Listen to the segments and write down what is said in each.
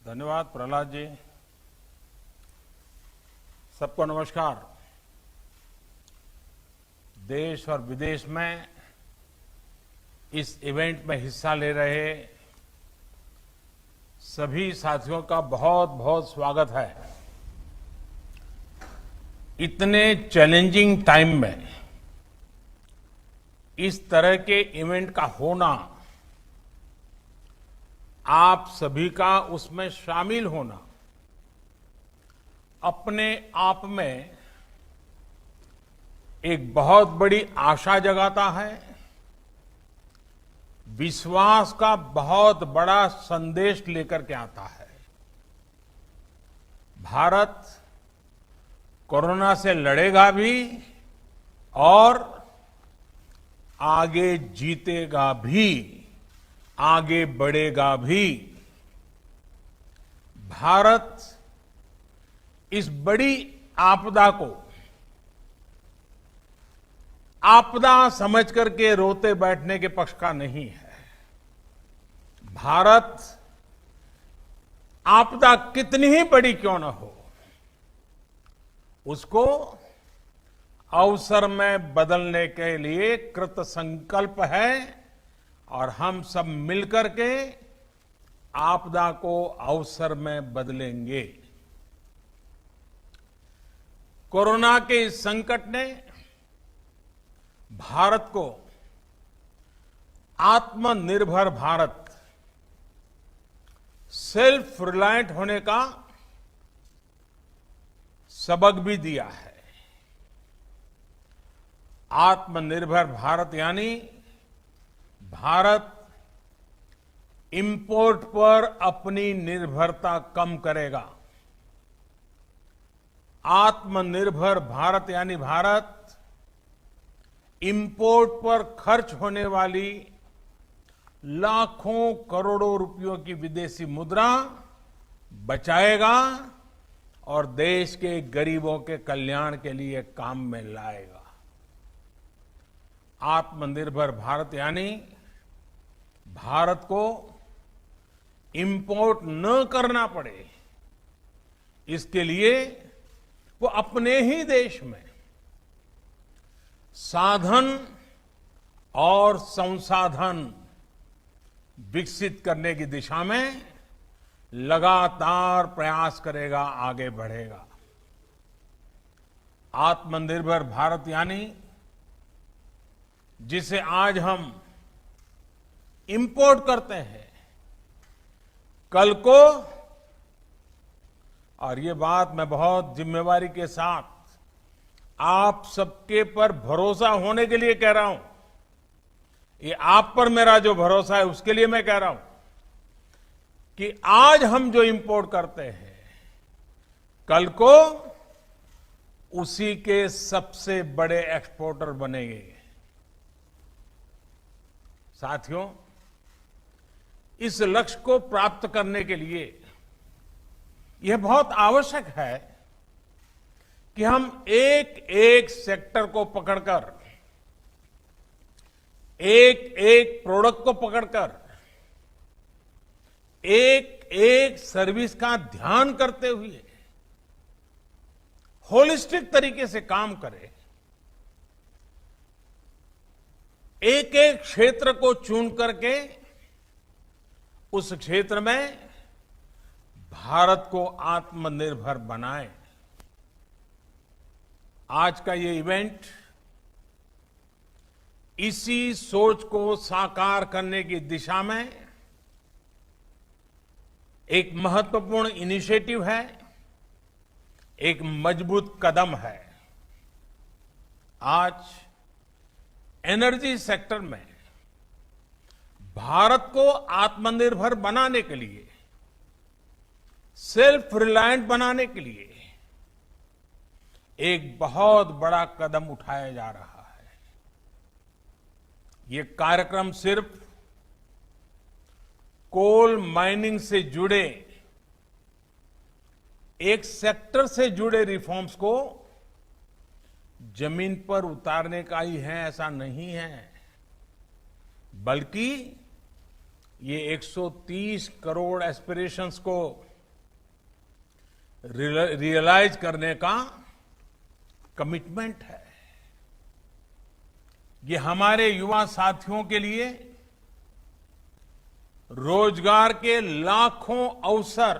धन्यवाद प्रहलाद जी। सबको नमस्कार। देश और विदेश में इस इवेंट में हिस्सा ले रहे सभी साथियों का बहुत बहुत स्वागत है। इतने चैलेंजिंग टाइम में इस तरह के इवेंट का होना, आप सभी का उसमें शामिल होना अपने आप में एक बहुत बड़ी आशा जगाता है, विश्वास का बहुत बड़ा संदेश लेकर के आता है। भारत कोरोना से लड़ेगा भी और आगे जीतेगा भी, आगे बढ़ेगा भी। भारत इस बड़ी आपदा को आपदा समझ करके रोते बैठने के पक्ष का नहीं है। भारत आपदा कितनी ही बड़ी क्यों न हो, उसको अवसर में बदलने के लिए कृत संकल्प है और हम सब मिलकर के आपदा को अवसर में बदलेंगे। कोरोना के इस संकट ने भारत को आत्मनिर्भर भारत, सेल्फ रिलायंट होने का सबक भी दिया है। आत्मनिर्भर भारत यानी भारत इंपोर्ट पर अपनी निर्भरता कम करेगा। आत्मनिर्भर भारत यानी भारत इंपोर्ट पर खर्च होने वाली लाखों करोड़ों रुपयों की विदेशी मुद्रा बचाएगा और देश के गरीबों के कल्याण के लिए काम में लाएगा। आत्मनिर्भर भारत यानी भारत को इंपोर्ट न करना पड़े, इसके लिए वो अपने ही देश में साधन और संसाधन विकसित करने की दिशा में लगातार प्रयास करेगा, आगे बढ़ेगा। आत्मनिर्भर भारत यानी जिसे आज हम इंपोर्ट करते हैं, कल को, और ये बात मैं बहुत जिम्मेवारी के साथ आप सबके पर भरोसा होने के लिए कह रहा हूं, ये आप पर मेरा जो भरोसा है उसके लिए मैं कह रहा हूं कि आज हम जो इंपोर्ट करते हैं, कल को उसी के सबसे बड़े एक्सपोर्टर बनेंगे। साथियों, इस लक्ष्य को प्राप्त करने के लिए यह बहुत आवश्यक है कि हम एक एक सेक्टर को पकड़कर, एक एक प्रोडक्ट को पकड़कर, एक एक सर्विस का ध्यान करते हुए होलिस्टिक तरीके से काम करें। एक एक क्षेत्र को चुन करके उस क्षेत्र में भारत को आत्मनिर्भर बनाएं। आज का ये इवेंट इसी सोच को साकार करने की दिशा में एक महत्वपूर्ण इनिशिएटिव है, एक मजबूत कदम है। आज एनर्जी सेक्टर में भारत को आत्मनिर्भर बनाने के लिए, सेल्फ रिलायंट बनाने के लिए एक बहुत बड़ा कदम उठाया जा रहा है। ये कार्यक्रम सिर्फ कोल माइनिंग से जुड़े एक सेक्टर से जुड़े रिफॉर्म्स को जमीन पर उतारने का ही है, ऐसा नहीं है, बल्कि ये 130 करोड़ एस्पिरेशंस को रियलाइज करने का कमिटमेंट है। ये हमारे युवा साथियों के लिए रोजगार के लाखों अवसर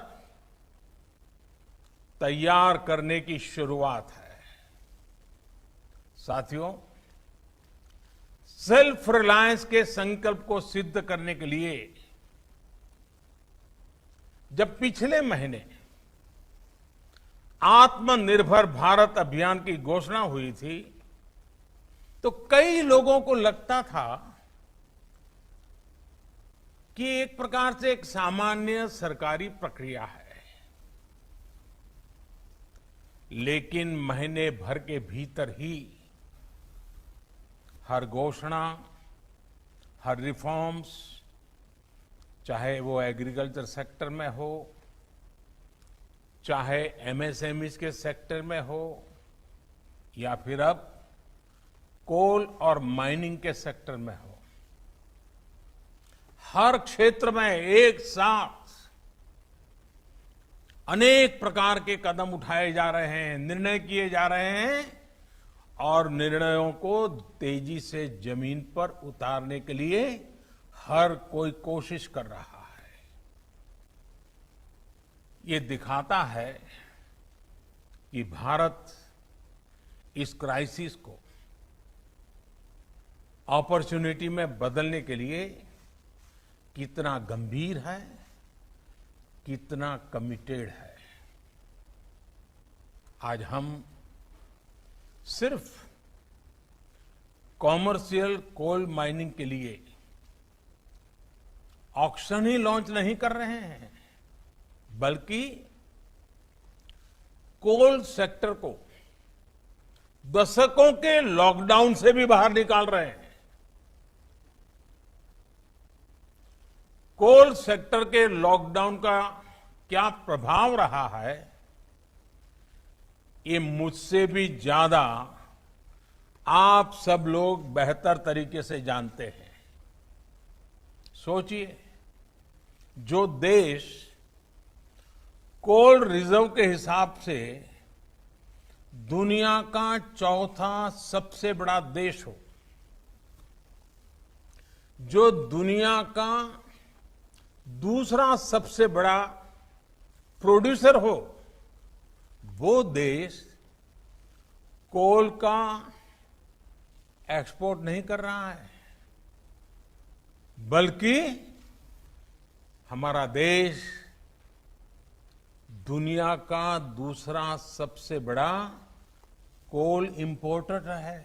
तैयार करने की शुरुआत है। साथियों, सेल्फ रिलायंस के संकल्प को सिद्ध करने के लिए जब पिछले महीने आत्मनिर्भर भारत अभियान की घोषणा हुई थी तो कई लोगों को लगता था कि एक प्रकार से एक सामान्य सरकारी प्रक्रिया है, लेकिन महीने भर के भीतर ही हर घोषणा, हर रिफॉर्म्स, चाहे वो एग्रीकल्चर सेक्टर में हो, चाहे एमएसएमई के सेक्टर में हो, या फिर अब कोल और माइनिंग के सेक्टर में हो, हर क्षेत्र में एक साथ अनेक प्रकार के कदम उठाए जा रहे हैं, निर्णय किए जा रहे हैं और निर्णयों को तेजी से जमीन पर उतारने के लिए हर कोई कोशिश कर रहा है। ये दिखाता है कि भारत इस क्राइसिस को अपॉर्चुनिटी में बदलने के लिए कितना गंभीर है, कितना कमिटेड है। आज हम सिर्फ कॉमर्शियल कोल माइनिंग के लिए ऑक्शन ही लॉन्च नहीं कर रहे हैं, बल्कि कोल सेक्टर को दशकों के लॉकडाउन से भी बाहर निकाल रहे हैं। कोल सेक्टर के लॉकडाउन का क्या प्रभाव रहा है, ये मुझसे भी ज्यादा आप सब लोग बेहतर तरीके से जानते हैं। सोचिए, जो देश कोल रिजर्व के हिसाब से दुनिया का चौथा सबसे बड़ा देश हो, जो दुनिया का दूसरा सबसे बड़ा प्रोड्यूसर हो, वो देश कोल का एक्सपोर्ट नहीं कर रहा है, बल्कि हमारा देश दुनिया का दूसरा सबसे बड़ा कोल इंपोर्टर है,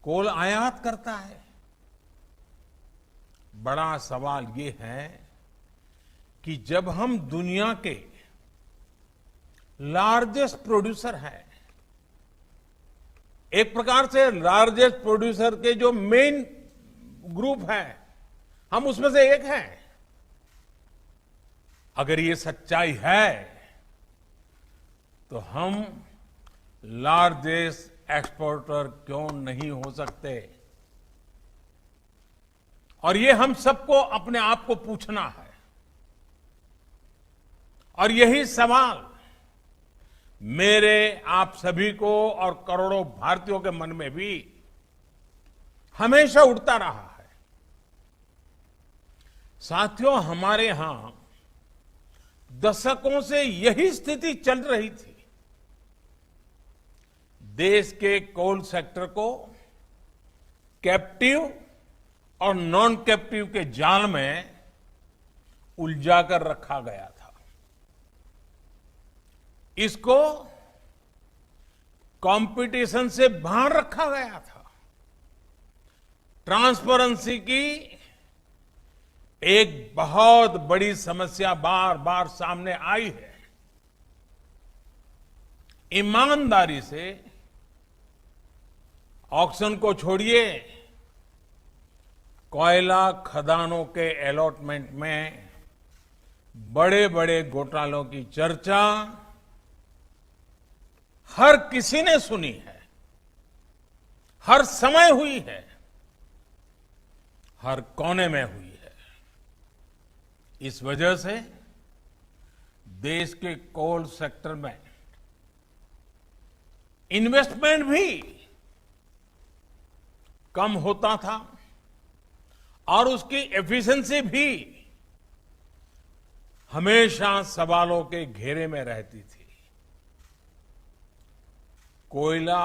कोल आयात करता है। बड़ा सवाल ये है कि जब हम दुनिया के लार्जेस्ट प्रोड्यूसर हैं, एक प्रकार से लार्जेस्ट प्रोड्यूसर के जो मेन ग्रुप है, हम उसमें से एक हैं। अगर ये सच्चाई है तो हम लार्जेस्ट एक्सपोर्टर क्यों नहीं हो सकते? और ये हम सबको अपने आप को पूछना है। और यही सवाल मेरे आप सभी को और करोड़ों भारतीयों के मन में भी हमेशा उठता रहा है। साथियों, हमारे यहां दशकों से यही स्थिति चल रही थी। देश के कोल सेक्टर को कैप्टिव और नॉन कैप्टिव के जाल में उलझाकर रखा गया था। इसको कंपटीशन से बाहर रखा गया था। ट्रांसपेरेंसी की एक बहुत बड़ी समस्या बार बार सामने आई है। ईमानदारी से ऑक्शन को छोड़िए, कोयला खदानों के अलॉटमेंट में बड़े बड़े घोटालों की चर्चा हर किसी ने सुनी है, हर समय हुई है, हर कोने में हुई है। इस वजह से देश के कोल सेक्टर में इन्वेस्टमेंट भी कम होता था और उसकी एफिशिएंसी भी हमेशा सवालों के घेरे में रहती थी। कोयला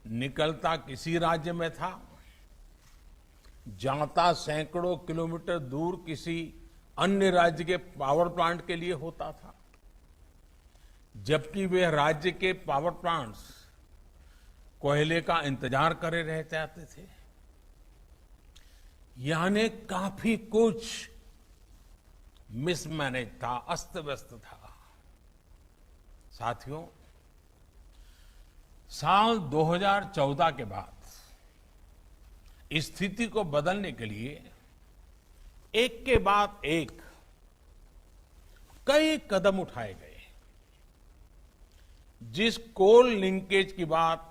निकलता किसी राज्य में था, जाता सैकड़ों किलोमीटर दूर किसी अन्य राज्य के पावर प्लांट के लिए होता था, जबकि वे राज्य के पावर प्लांट्स कोयले का इंतजार करे रह जाते थे। यानी काफी कुछ मिसमैनेज था, अस्त व्यस्त था। साथियों, साल 2014 के बाद इस स्थिति को बदलने के लिए एक के बाद एक कई कदम उठाए गए। जिस कोल लिंकेज की बात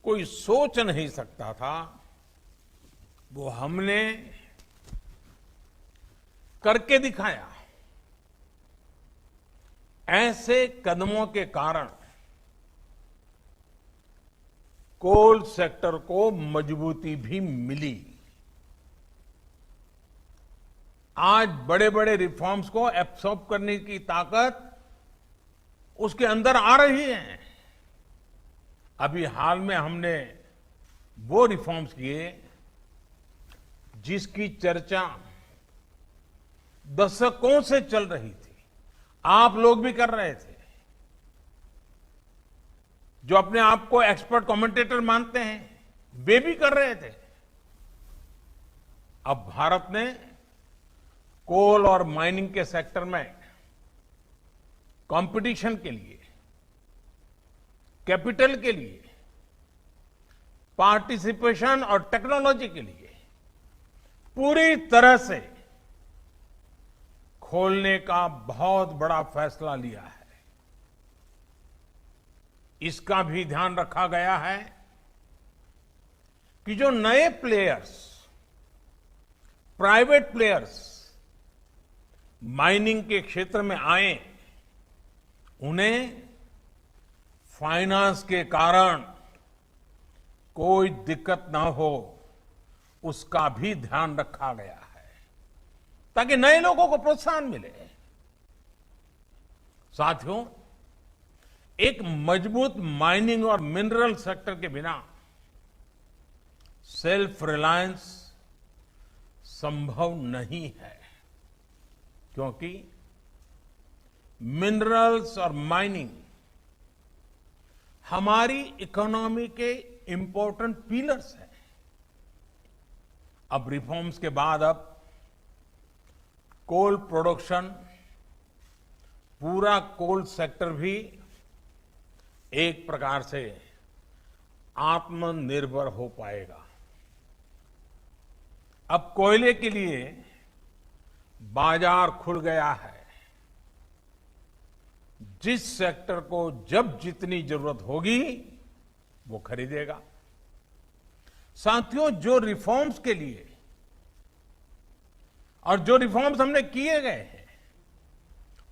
कोई सोच नहीं सकता था, वो हमने करके दिखाया। ऐसे कदमों के कारण कोल सेक्टर को मजबूती भी मिली। आज बड़े बड़े रिफॉर्म्स को एब्सॉर्ब करने की ताकत उसके अंदर आ रही है। अभी हाल में हमने वो रिफॉर्म्स किए जिसकी चर्चा दशकों से चल रही थी, आप लोग भी कर रहे थे, जो अपने आप को एक्सपर्ट कमेंटेटर मानते हैं, वे भी कर रहे थे। अब भारत ने कोल और माइनिंग के सेक्टर में कंपटीशन के लिए, कैपिटल के लिए, पार्टिसिपेशन और टेक्नोलॉजी के लिए पूरी तरह से खोलने का बहुत बड़ा फैसला लिया है। इसका भी ध्यान रखा गया है कि जो नए प्लेयर्स, प्राइवेट प्लेयर्स माइनिंग के क्षेत्र में आए, उन्हें फाइनेंस के कारण कोई दिक्कत ना हो, उसका भी ध्यान रखा गया है ताकि नए लोगों को प्रोत्साहन मिले। साथियों, एक मजबूत माइनिंग और मिनरल सेक्टर के बिना सेल्फ रिलायंस संभव नहीं है, क्योंकि मिनरल्स और माइनिंग हमारी इकोनॉमी के इंपॉर्टेंट पिलर्स हैं। अब रिफॉर्म्स के बाद अब कोल प्रोडक्शन, पूरा कोल सेक्टर भी एक प्रकार से आत्मनिर्भर हो पाएगा। अब कोयले के लिए बाजार खुल गया है। जिस सेक्टर को जब जितनी जरूरत होगी वो खरीदेगा। साथियों, जो रिफॉर्म्स के लिए और जो रिफॉर्म्स हमने किए गए हैं,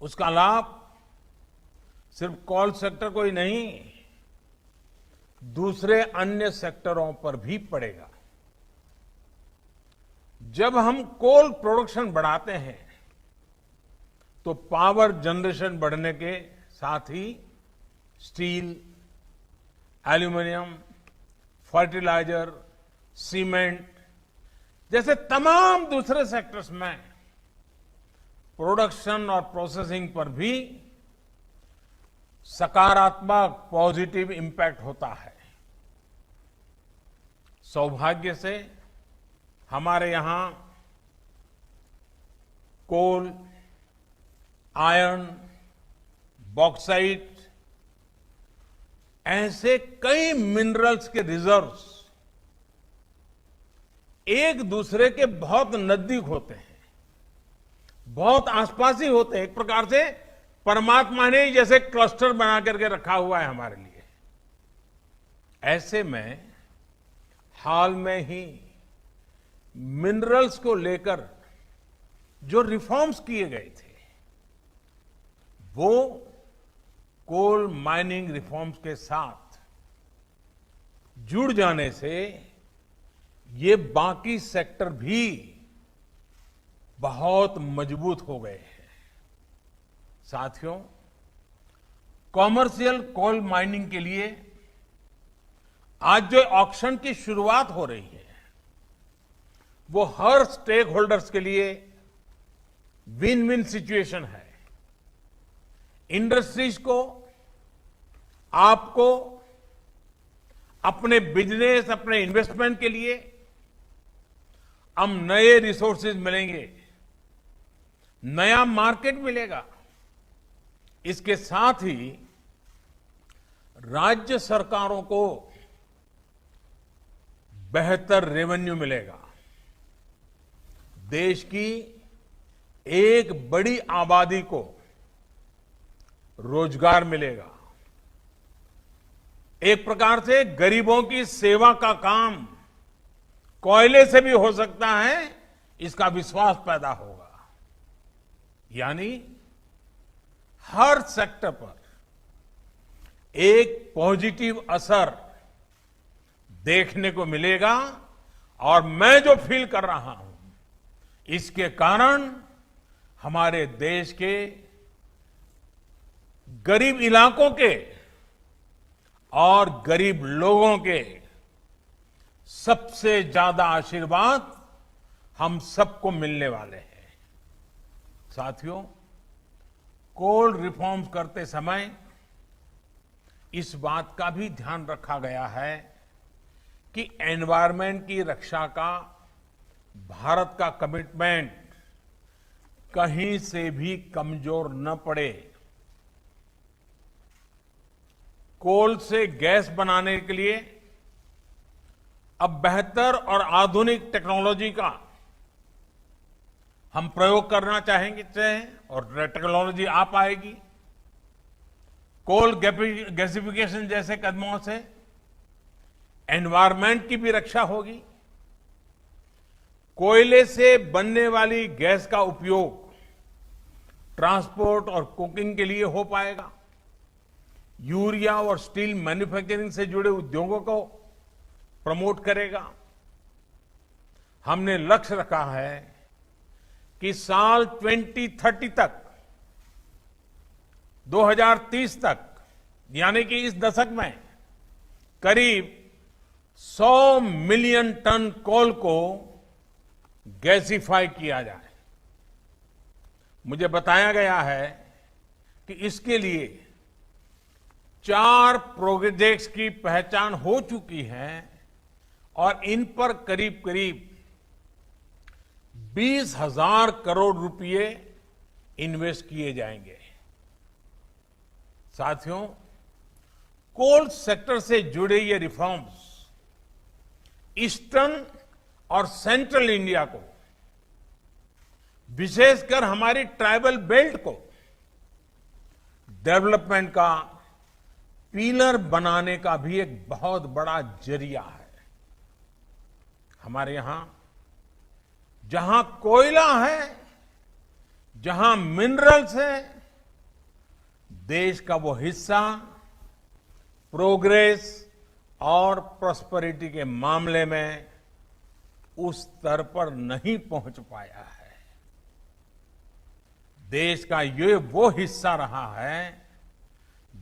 उसका लाभ सिर्फ कोल सेक्टर को ही नहीं, दूसरे अन्य सेक्टरों पर भी पड़ेगा। जब हम कोल प्रोडक्शन बढ़ाते हैं तो पावर जनरेशन बढ़ने के साथ ही स्टील, एल्यूमिनियम, फर्टिलाइजर, सीमेंट जैसे तमाम दूसरे सेक्टर्स में प्रोडक्शन और प्रोसेसिंग पर भी सकारात्मक पॉजिटिव इंपैक्ट होता है। सौभाग्य से हमारे यहां कोल, आयरन, बॉक्साइट ऐसे कई मिनरल्स के रिजर्व्स एक दूसरे के बहुत नजदीक होते हैं, बहुत आसपास ही होते हैं। एक प्रकार से परमात्मा ने जैसे क्लस्टर बना करके रखा हुआ है हमारे लिए। ऐसे में हाल में ही मिनरल्स को लेकर जो रिफॉर्म्स किए गए थे, वो कोल माइनिंग रिफॉर्म्स के साथ जुड़ जाने से ये बाकी सेक्टर भी बहुत मजबूत हो गए हैं। साथियों, कॉमर्शियल कोल माइनिंग के लिए आज जो ऑक्शन की शुरुआत हो रही है वो हर स्टेक होल्डर्स के लिए विन विन सिचुएशन है। इंडस्ट्रीज को, आपको, अपने बिजनेस, अपने इन्वेस्टमेंट के लिए हम नए रिसोर्सेज मिलेंगे, नया मार्केट मिलेगा। इसके साथ ही राज्य सरकारों को बेहतर रेवेन्यू मिलेगा। देश की एक बड़ी आबादी को रोजगार मिलेगा। एक प्रकार से गरीबों की सेवा का काम कोयले से भी हो सकता है, इसका विश्वास पैदा होगा। यानी हर सेक्टर पर एक पॉजिटिव असर देखने को मिलेगा। और मैं जो फील कर रहा हूं, इसके कारण हमारे देश के गरीब इलाकों के और गरीब लोगों के सबसे ज्यादा आशीर्वाद हम सबको मिलने वाले हैं। साथियों, कोल रिफॉर्म्स करते समय इस बात का भी ध्यान रखा गया है कि एनवायरनमेंट की रक्षा का भारत का कमिटमेंट कहीं से भी कमजोर न पड़े। कोल से गैस बनाने के लिए अब बेहतर और आधुनिक टेक्नोलॉजी का हम प्रयोग करना चाहेंगे और टेक्नोलॉजी आ पाएगी। कोल गैसिफिकेशन जैसे कदमों से एनवायरनमेंट की भी रक्षा होगी। कोयले से बनने वाली गैस का उपयोग ट्रांसपोर्ट और कुकिंग के लिए हो पाएगा। यूरिया और स्टील मैन्युफैक्चरिंग से जुड़े उद्योगों को प्रमोट करेगा। हमने लक्ष्य रखा है कि साल 2030 तक, 2030 तक, यानी कि इस दशक में करीब 100 मिलियन टन कोल को गैसिफाई किया जाए। मुझे बताया गया है कि इसके लिए 4 प्रोजेक्ट्स की पहचान हो चुकी है और इन पर करीब करीब 20,000 करोड़ रुपए इन्वेस्ट किए जाएंगे। साथियों, कोल सेक्टर से जुड़े ये रिफॉर्म्स ईस्टर्न और सेंट्रल इंडिया को, विशेषकर हमारी ट्राइबल बेल्ट को डेवलपमेंट का पिलर बनाने का भी एक बहुत बड़ा जरिया है। हमारे यहां जहां कोयला है, जहां मिनरल्स है, देश का वो हिस्सा प्रोग्रेस और प्रॉस्पेरिटी के मामले में उस स्तर पर नहीं पहुंच पाया है। देश का ये वो हिस्सा रहा है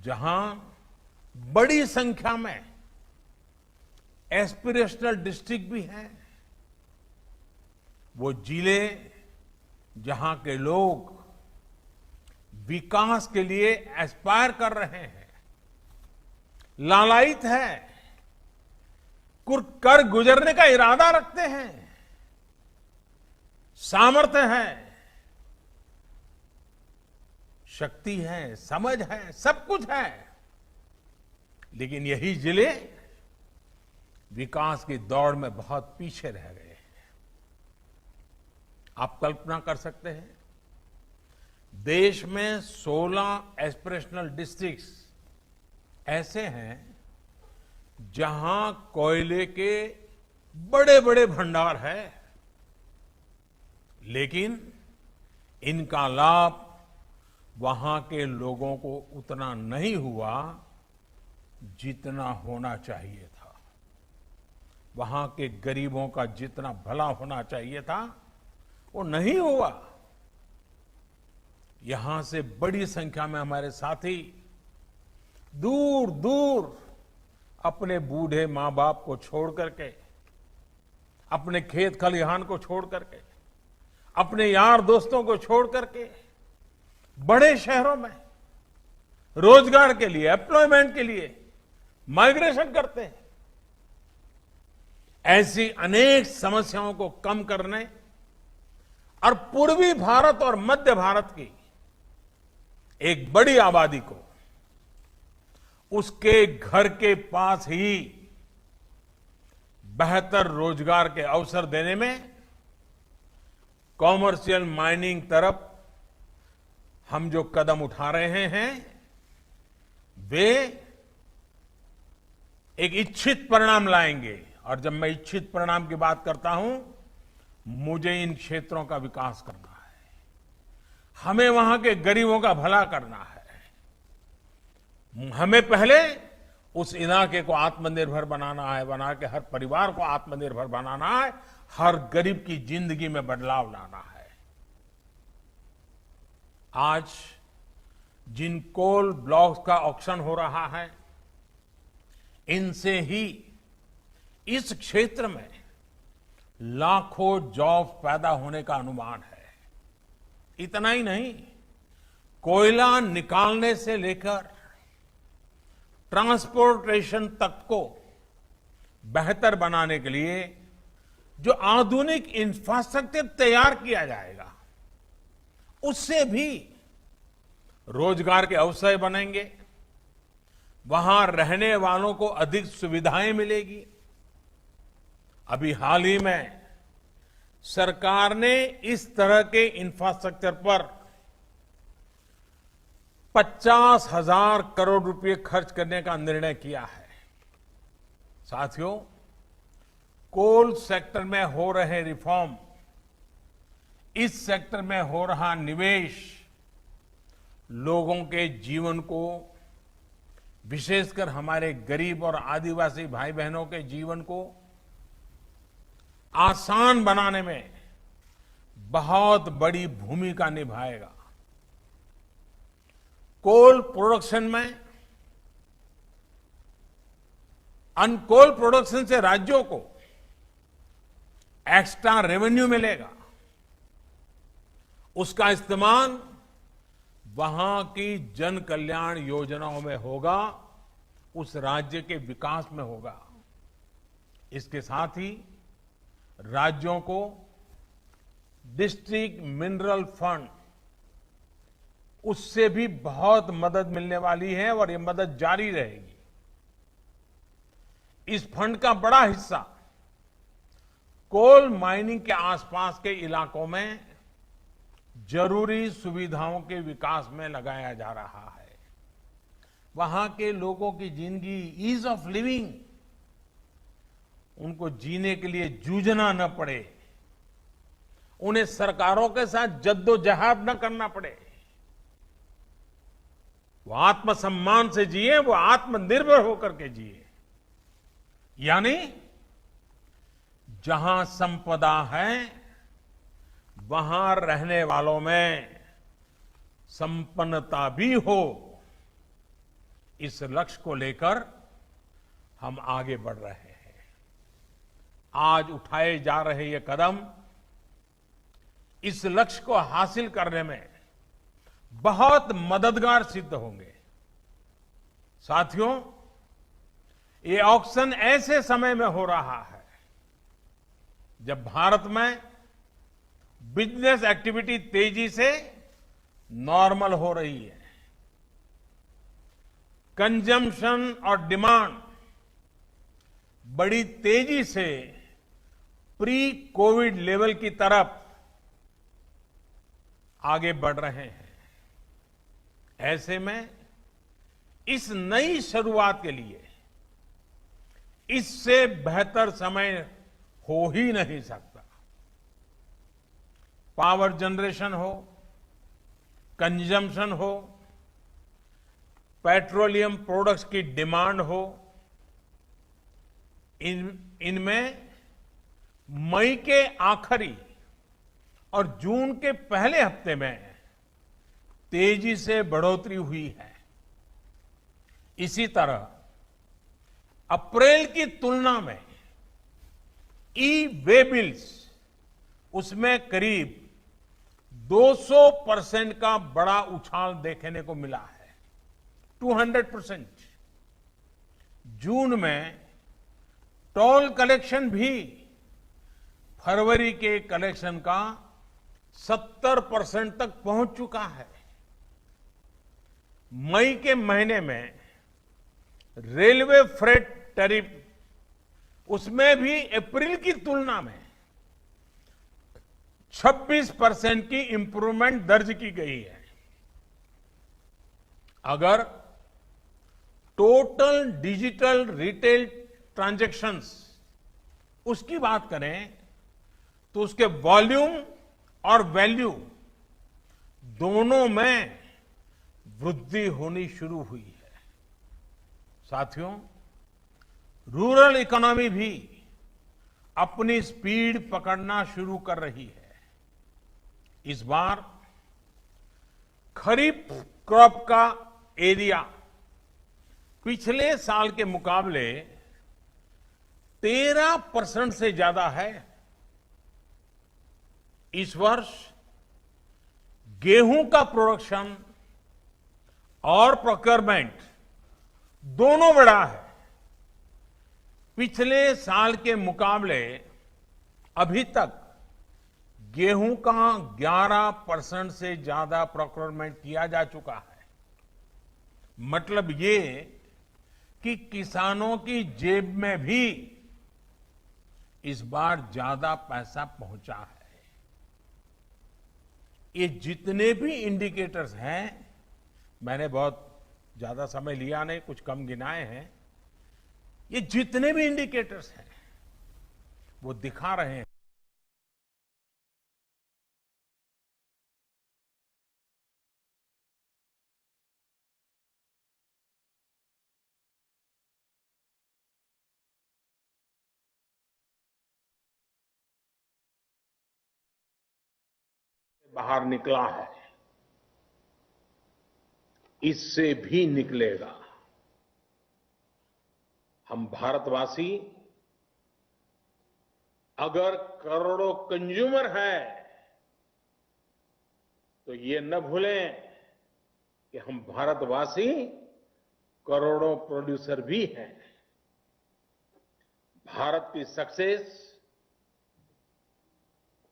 जहां बड़ी संख्या में एस्पिरेशनल डिस्ट्रिक्ट भी हैं। वो जिले जहां के लोग विकास के लिए एस्पायर कर रहे हैं, लालायित है, कर गुजरने का इरादा रखते हैं, सामर्थ्य है, शक्ति है, समझ है, सब कुछ है, लेकिन यही जिले विकास की दौड़ में बहुत पीछे रह गए हैं। आप कल्पना कर सकते हैं, देश में 16 एस्पिरेशनल डिस्ट्रिक्ट्स ऐसे हैं जहां कोयले के बड़े बड़े भंडार है, लेकिन इनका लाभ वहां के लोगों को उतना नहीं हुआ जितना होना चाहिए था। वहां के गरीबों का जितना भला होना चाहिए था वो नहीं हुआ। यहां से बड़ी संख्या में हमारे साथी दूर दूर अपने बूढ़े मां बाप को छोड़ करके, अपने खेत खलिहान को छोड़ करके, अपने यार दोस्तों को छोड़ करके बड़े शहरों में रोजगार के लिए, एम्प्लॉयमेंट के लिए माइग्रेशन करते हैं। ऐसी अनेक समस्याओं को कम करने और पूर्वी भारत और मध्य भारत की एक बड़ी आबादी को उसके घर के पास ही बेहतर रोजगार के अवसर देने में कॉमर्शियल माइनिंग तरफ हम जो कदम उठा रहे हैं वे एक इच्छित परिणाम लाएंगे। और जब मैं इच्छित परिणाम की बात करता हूं, मुझे इन क्षेत्रों का विकास करना है, हमें वहां के गरीबों का भला करना है। हमें पहले उस इलाके को आत्मनिर्भर बनाना है, बना के हर परिवार को आत्मनिर्भर बनाना है, हर गरीब की जिंदगी में बदलाव लाना है। आज जिन कोल ब्लॉक्स का ऑक्शन हो रहा है, इनसे ही इस क्षेत्र में लाखों जॉब पैदा होने का अनुमान है। इतना ही नहीं, कोयला निकालने से लेकर ट्रांसपोर्टेशन तक को बेहतर बनाने के लिए जो आधुनिक इंफ्रास्ट्रक्चर तैयार किया जाएगा, उससे भी रोजगार के अवसर बनेंगे, वहां रहने वालों को अधिक सुविधाएं मिलेगी। अभी हाल ही में सरकार ने इस तरह के इंफ्रास्ट्रक्चर पर 50,000 करोड़ रुपए खर्च करने का निर्णय किया है। साथियों, कोल सेक्टर में हो रहे रिफॉर्म, इस सेक्टर में हो रहा निवेश लोगों के जीवन को, विशेषकर हमारे गरीब और आदिवासी भाई बहनों के जीवन को आसान बनाने में बहुत बड़ी भूमिका निभाएगा। कोल प्रोडक्शन में, अनकोल प्रोडक्शन से राज्यों को एक्स्ट्रा रेवेन्यू मिलेगा। उसका इस्तेमाल वहां की जन कल्याण योजनाओं में होगा, उस राज्य के विकास में होगा। इसके साथ ही राज्यों को डिस्ट्रिक्ट मिनरल फंड, उससे भी बहुत मदद मिलने वाली है और ये मदद जारी रहेगी। इस फंड का बड़ा हिस्सा कोल माइनिंग के आसपास के इलाकों में जरूरी सुविधाओं के विकास में लगाया जा रहा है। वहां के लोगों की जिंदगी, ईज ऑफ लिविंग, उनको जीने के लिए जूझना न पड़े, उन्हें सरकारों के साथ जद्दोजहद न करना पड़े, वो आत्मसम्मान से जिए, वो आत्मनिर्भर होकर के जिए। यानी जहां संपदा है वहां रहने वालों में संपन्नता भी हो। इस लक्ष्य को लेकर हम आगे बढ़ रहे हैं। आज उठाए जा रहे ये कदम इस लक्ष्य को हासिल करने में बहुत मददगार सिद्ध होंगे। साथियों, ये ऑक्शन ऐसे समय में हो रहा है जब भारत में बिजनेस एक्टिविटी तेजी से नॉर्मल हो रही है। कंजम्पशन और डिमांड बड़ी तेजी से प्री कोविड लेवल की तरफ आगे बढ़ रहे हैं। ऐसे में इस नई शुरुआत के लिए इससे बेहतर समय हो ही नहीं सकता। पावर जनरेशन हो, कंजम्पशन हो, पेट्रोलियम प्रोडक्ट्स की डिमांड हो, इनमें मई के आखिरी और जून के पहले हफ्ते में तेजी से बढ़ोतरी हुई है। इसी तरह अप्रैल की तुलना में ई वे बिल्स उसमें करीब 200% का बड़ा उछाल देखने को मिला है, 200%। जून में टोल कलेक्शन भी फरवरी के कलेक्शन का 70% तक पहुंच चुका है। मई के महीने में रेलवे फ्रेट टैरिफ उसमें भी अप्रैल की तुलना में 26% की इंप्रूवमेंट दर्ज की गई है। अगर टोटल डिजिटल रिटेल ट्रांजैक्शंस उसकी बात करें तो उसके वॉल्यूम और वैल्यू दोनों में वृद्धि होनी शुरू हुई है। साथियों, रूरल इकोनॉमी भी अपनी स्पीड पकड़ना शुरू कर रही है। इस बार खरीफ क्रॉप का एरिया पिछले साल के मुकाबले 13% से ज्यादा है। इस वर्ष गेहूं का प्रोडक्शन और प्रोक्योरमेंट दोनों बढ़ा है। पिछले साल के मुकाबले अभी तक गेहूं का 11% से ज्यादा प्रोक्योरमेंट किया जा चुका है। मतलब ये कि किसानों की जेब में भी इस बार ज्यादा पैसा पहुंचा है। ये जितने भी इंडिकेटर्स हैं, मैंने बहुत ज्यादा समय लिया नहीं, कुछ कम गिनाए हैं। ये जितने भी इंडिकेटर्स हैं वो दिखा रहे हैं बाहर निकला है, इससे भी निकलेगा। हम भारतवासी अगर करोड़ों कंज्यूमर हैं तो ये न भूलें कि हम भारतवासी करोड़ों प्रोड्यूसर भी हैं। भारत की सक्सेस,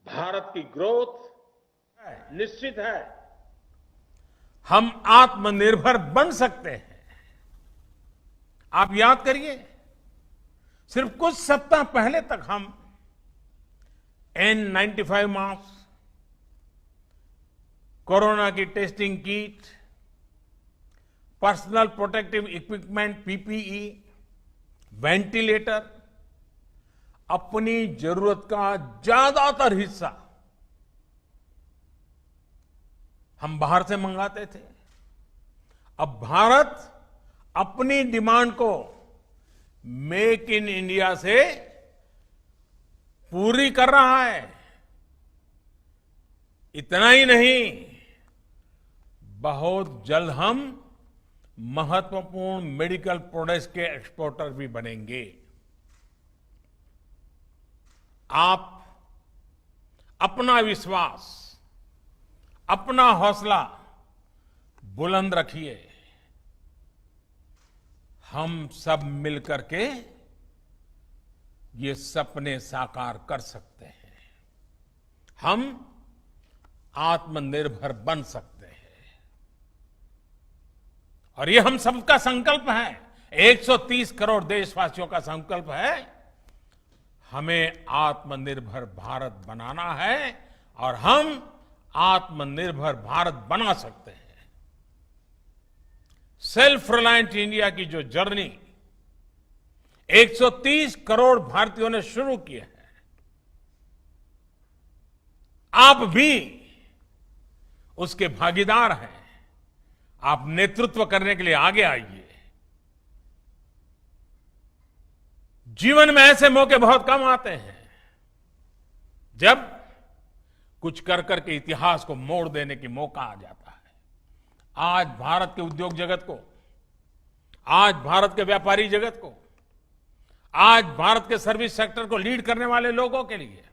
भारत की ग्रोथ निश्चित है। हम आत्मनिर्भर बन सकते हैं। आप याद करिए, सिर्फ कुछ सप्ताह पहले तक हम N95 मास्क, कोरोना की testing kit, personal protective equipment PPE, ventilator, अपनी जरूरत का ज्यादातर हिस्सा हम बाहर से मंगाते थे। अब भारत अपनी डिमांड को मेक इन इंडिया से पूरी कर रहा है। इतना ही नहीं, बहुत जल्द हम महत्वपूर्ण मेडिकल प्रोडक्ट्स के एक्सपोर्टर भी बनेंगे। आप अपना विश्वास, अपना हौसला बुलंद रखिए। हम सब मिलकर के ये सपने साकार कर सकते हैं। हम आत्मनिर्भर बन सकते हैं। और ये हम सबका संकल्प है, 130 करोड़ देशवासियों का संकल्प है। हमें आत्मनिर्भर भारत बनाना है और हम आत्मनिर्भर भारत बना सकते हैं। सेल्फ रिलायंट इंडिया की जो जर्नी 130 करोड़ भारतीयों ने शुरू की है, आप भी उसके भागीदार हैं। आप नेतृत्व करने के लिए आगे आइए। जीवन में ऐसे मौके बहुत कम आते हैं जब कुछ कर करके इतिहास को मोड़ देने की मौका आ जाता है। आज भारत के उद्योग जगत को, आज भारत के व्यापारी जगत को, आज भारत के सर्विस सेक्टर को लीड करने वाले लोगों के लिए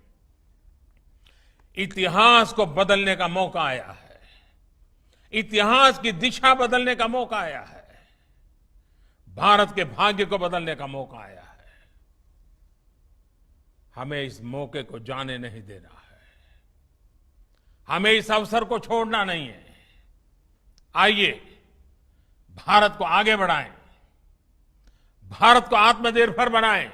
इतिहास को बदलने का मौका आया है। इतिहास की दिशा बदलने का मौका आया है। भारत के भाग्य को बदलने का मौका आया है। हमें इस मौके को जाने नहीं देना है। हमें इस अवसर को छोड़ना नहीं है। आइए भारत को आगे बढ़ाएं, भारत को आत्मनिर्भर बनाएं।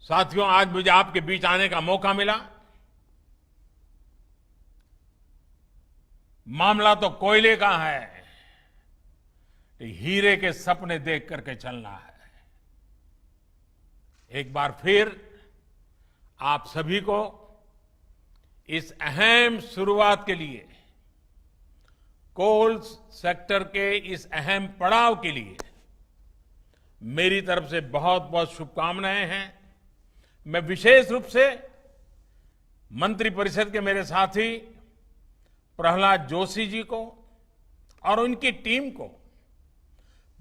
साथियों, आज मुझे आपके बीच आने का मौका मिला। मामला तो कोयले का है, हीरे के सपने देख करके चलना है। एक बार फिर आप सभी को इस अहम शुरुआत के लिए, कोल सेक्टर के इस अहम पड़ाव के लिए मेरी तरफ से बहुत बहुत शुभकामनाएं हैं। मैं विशेष रूप से मंत्रिपरिषद के मेरे साथी प्रहलाद जोशी जी को और उनकी टीम को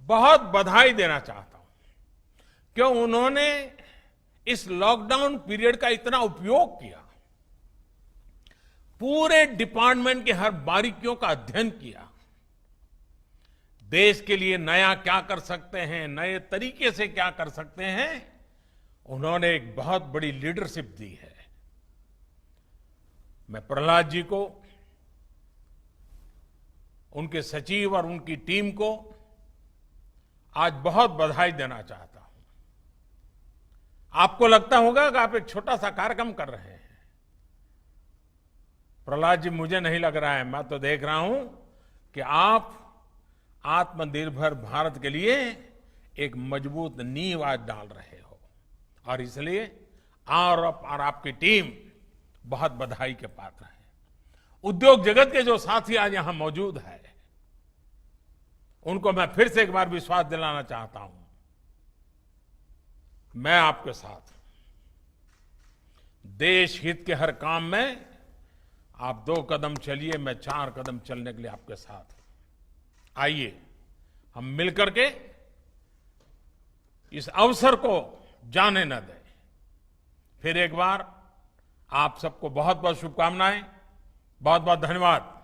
बहुत बधाई देना चाहता हूं, क्यों उन्होंने इस लॉकडाउन पीरियड का इतना उपयोग किया, पूरे डिपार्टमेंट के हर बारीकियों का अध्ययन किया, देश के लिए नया क्या कर सकते हैं, नए तरीके से क्या कर सकते हैं, उन्होंने एक बहुत बड़ी लीडरशिप दी है। मैं प्रहलाद जी को, उनके सचिव और उनकी टीम को आज बहुत बधाई देना चाहता हूं। आपको लगता होगा कि आप एक छोटा सा कार्यक्रम कर रहे हैं। प्रहलाद जी, मुझे नहीं लग रहा है, मैं तो देख रहा हूं कि आप आत्मनिर्भर भारत के लिए एक मजबूत नींव आज डाल रहे हो, और इसलिए और आपकी टीम बहुत बधाई के पात्र है। उद्योग जगत के जो साथी आज यहां मौजूद है, उनको मैं फिर से एक बार विश्वास दिलाना चाहता हूं, मैं आपके साथ हूं। देश हित के हर काम में आप 2 कदम चलिए, मैं 4 कदम चलने के लिए आपके साथ हूं। आइए हम मिलकर के इस अवसर को जाने न दें। फिर एक बार आप सबको बहुत बहुत शुभकामनाएं, बहुत बहुत धन्यवाद।